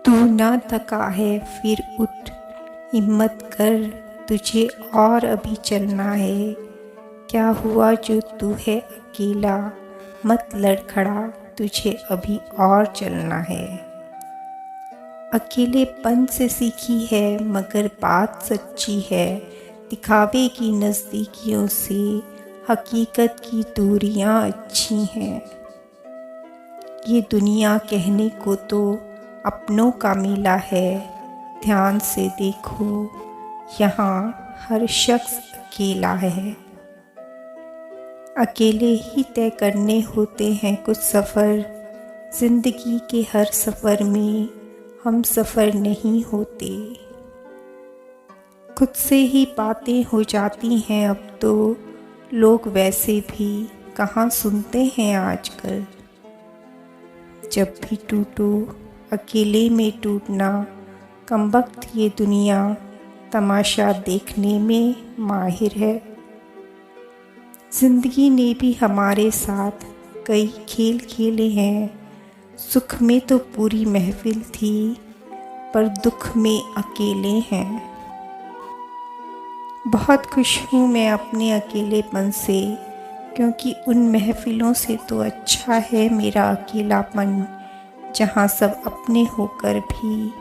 तू ना थका है फिर उठ, हिम्मत कर, तुझे और अभी चलना है। क्या हुआ जो तू है अकेला, मत लड़खड़ा, तुझे अभी और चलना है। अकेलेपन से सीखी है मगर बात सच्ची है, दिखावे की नज़दीकियों से हकीकत की दूरियां अच्छी हैं। ये दुनिया कहने को तो अपनों का मेला है, ध्यान से देखो यहाँ हर शख्स अकेला है। अकेले ही तय करने होते हैं कुछ सफ़र, ज़िंदगी के हर सफ़र में हम सफ़र नहीं होते। खुद से ही बातें हो जाती हैं अब तो, लोग वैसे भी कहाँ सुनते हैं आजकल। जब भी टूटो अकेले में टूटना, कमबख्त ये दुनिया तमाशा देखने में माहिर है। ज़िंदगी ने भी हमारे साथ कई खेल खेले हैं, सुख में तो पूरी महफिल थी पर दुख में अकेले हैं। बहुत खुश हूँ मैं अपने अकेलेपन से, क्योंकि उन महफिलों से तो अच्छा है मेरा अकेलापन, जहाँ सब अपने होकर भी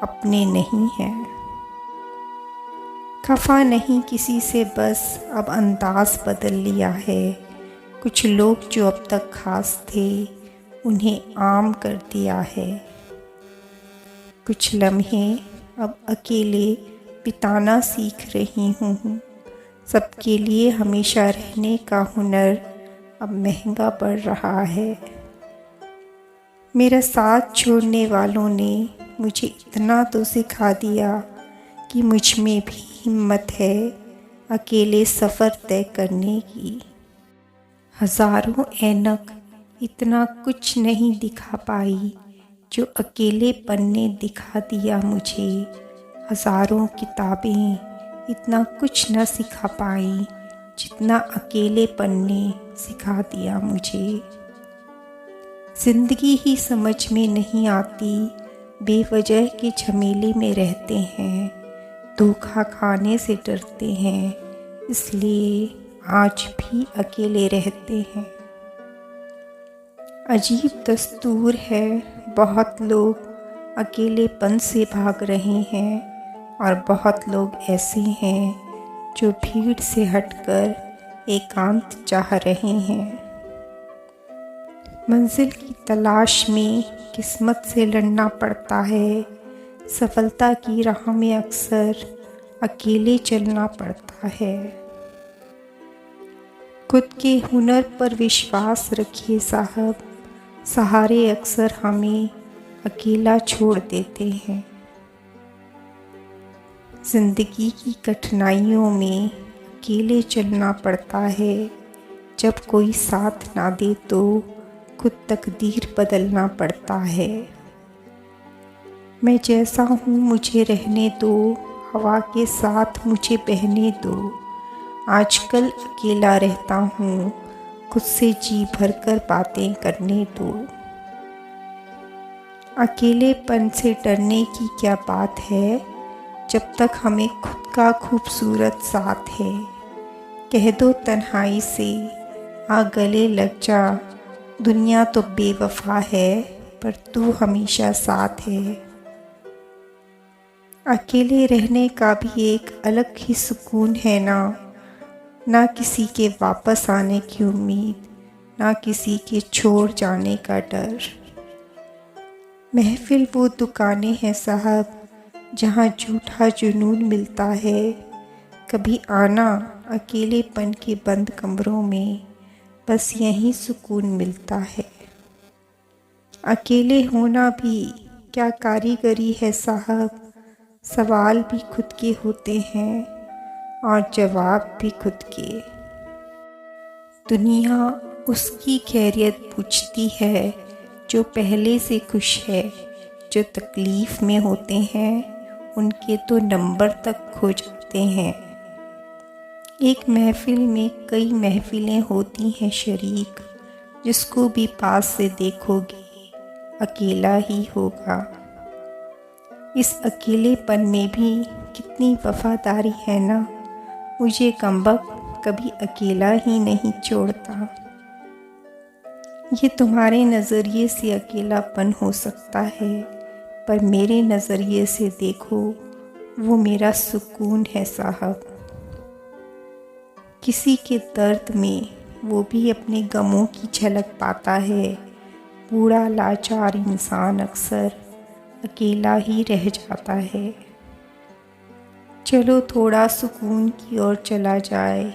अपने नहीं हैं। खफा नहीं किसी से, बस अब अंदाज़ बदल लिया है। कुछ लोग जो अब तक खास थे उन्हें आम कर दिया है। कुछ लम्हे अब अकेले बिताना सीख रही हूँ, सबके लिए हमेशा रहने का हुनर अब महंगा पड़ रहा है। मेरा साथ छोड़ने वालों ने मुझे इतना तो सिखा दिया कि मुझ में भी हिम्मत है अकेले सफ़र तय करने की। हज़ारों ऐनक इतना कुछ नहीं दिखा पाई जो अकेलेपन ने दिखा दिया मुझे। हज़ारों किताबें इतना कुछ न सिखा पाई जितना अकेलेपन ने सिखा दिया मुझे। ज़िंदगी ही समझ में नहीं आती, बेवजह के झमेले में रहते हैं, धोखा खाने से डरते हैं, इसलिए आज भी अकेले रहते हैं। अजीब दस्तूर है, बहुत लोग अकेलेपन से भाग रहे हैं और बहुत लोग ऐसे हैं जो भीड़ से हटकर एकांत चाह रहे हैं। मंजिल की तलाश में किस्मत से लड़ना पड़ता है, सफलता की राह में अक्सर अकेले चलना पड़ता है। खुद के हुनर पर विश्वास रखिए साहब, सहारे अक्सर हमें अकेला छोड़ देते हैं। ज़िंदगी की कठिनाइयों में अकेले चलना पड़ता है, जब कोई साथ ना दे तो खुद तकदीर बदलना पड़ता है। मैं जैसा हूँ मुझे रहने दो, हवा के साथ मुझे बहने दो। आजकल अकेला रहता हूँ, खुद से जी भरकर बातें करने दो। अकेलेपन से डरने की क्या बात है, जब तक हमें खुद का खूबसूरत साथ है। कह दो तन्हाई से आ गले लग जा, दुनिया तो बेवफा है पर तू हमेशा साथ है। अकेले रहने का भी एक अलग ही सुकून है ना किसी के वापस आने की उम्मीद, ना किसी के छोड़ जाने का डर। महफिल वो दुकानें हैं साहब जहाँ झूठा जुनून मिलता है। कभी आना अकेलेपन के बंद कमरों में, बस यहीं सुकून मिलता है। अकेले होना भी क्या कारीगरी है साहब, सवाल भी खुद के होते हैं और जवाब भी खुद के। दुनिया उसकी खैरियत पूछती है जो पहले से खुश है, जो तकलीफ़ में होते हैं उनके तो नंबर तक खो जाते हैं। एक महफिल में कई महफिलें होती हैं शरीक, जिसको भी पास से देखोगे अकेला ही होगा। इस अकेलेपन में भी कितनी वफादारी है ना। मुझे कमबख्त कभी अकेला ही नहीं छोड़ता। ये तुम्हारे नज़रिए से अकेलापन हो सकता है, पर मेरे नज़रिए से देखो, वो मेरा सुकून है साहब। किसी के दर्द में वो भी अपने गमों की झलक पाता है। बूढ़ा लाचार इंसान अक्सर अकेला ही रह जाता है। चलो थोड़ा सुकून की ओर चला जाए,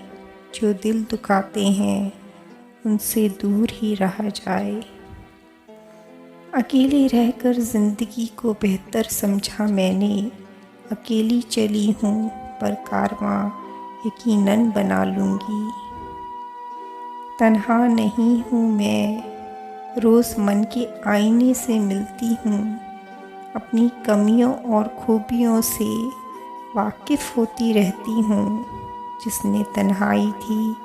जो दिल दुखाते हैं उनसे दूर ही रहा जाए। अकेले रहकर ज़िंदगी को बेहतर समझा मैंने। अकेली चली हूँ पर कारवां यकीनन बना लूँगी। तन्हा नहीं हूँ मैं, रोज़ मन के आईने से मिलती हूँ। अपनी कमियों और खूबियों से वाकिफ़ होती रहती हूँ। जिसने तन्हाई थी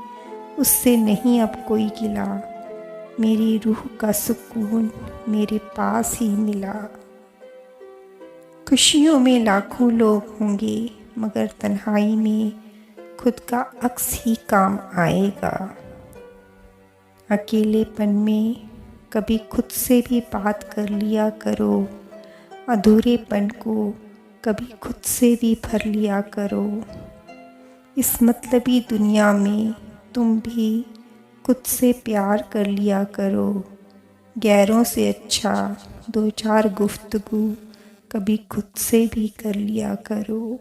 उससे नहीं अब कोई गिला। मेरी रूह का सुकून मेरे पास ही मिला। खुशियों में लाखों लोग होंगे, मगर तन्हाई में खुद का अक्स ही काम आएगा। अकेलेपन में कभी खुद से भी बात कर लिया करो। अधूरेपन को कभी खुद से भी भर लिया करो। इस मतलबी दुनिया में तुम भी खुद से प्यार कर लिया करो। गैरों से अच्छा दो चार गुफ्तगू कभी खुद से भी कर लिया करो।